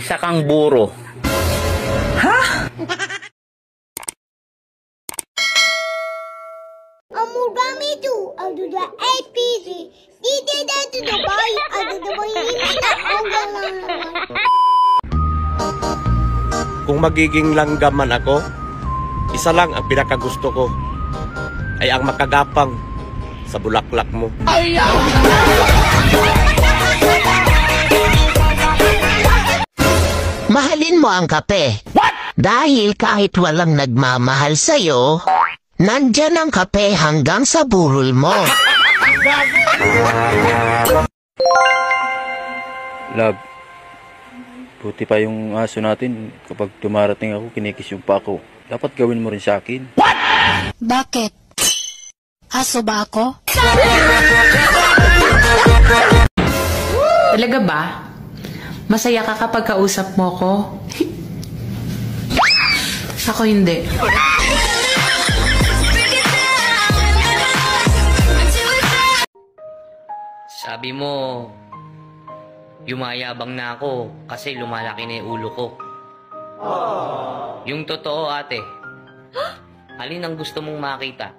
Isa kang buro. Ha? Amugami tu, adu da APC. Dito dito da bay, adu da bay na ongalan. Kung magiging langgaman ako, isa lang ang pinakagusto ko, ay ang makagapang sa bulaklak mo. Mahalin mo ang kape. What? Dahil kahit walang nagmamahal sa'yo, nandyan ang kape hanggang sa burol mo. Love, buti pa yung aso natin. Kapag dumarating ako, kinikis yung pa ako. Dapat gawin mo rin sa akin. What? Bakit? Aso ba ako? Talaga ba? Masaya ka kapag kausap mo ko? Ako hindi. Sabi mo, yumayabang na ako kasi lumalaki na yung ulo ko. Yung totoo, ate, alin ang gusto mong makita?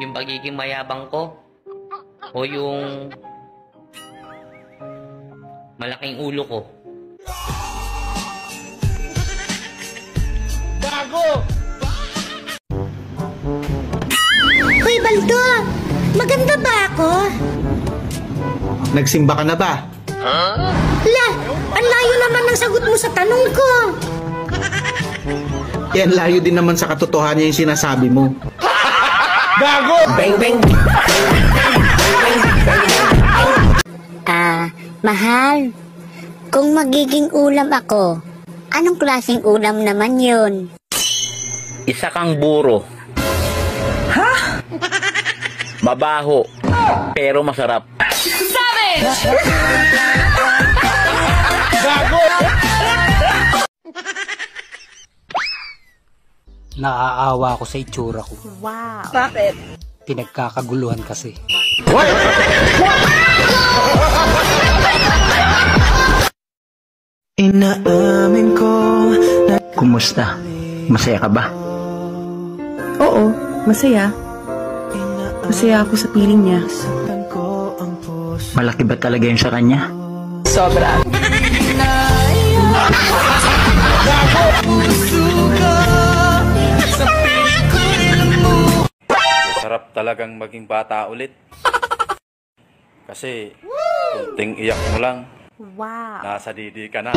Yung pagiging mayabang ko? O yung malaking ulo ko? Hoy Baldo, maganda ba ako? Nagsimba ka na ba? La, ang layo naman ng sagot mo sa tanong ko. Yan, layo din naman sa katotohanan yung sinasabi mo. Gago! Bang, bang. Mahal, kung magiging ulam ako, anong klaseng ulam naman yun? Isa kang buro. Ha? Mabaho, pero masarap. Gago! Naaawa ako sa itsura ko. Wow. Bakit? Pinagkakaguluhan kasi. Inaamin ko na... Kumusta? Masaya ka ba? Oo, masaya. Masaya ako sa piling niya. Malaki ba talaga yun sa kanya? Sobra. Sarap talagang maging bata ulit. Kasi, kunting iyak mo lang, Wow. nasa didi ka na.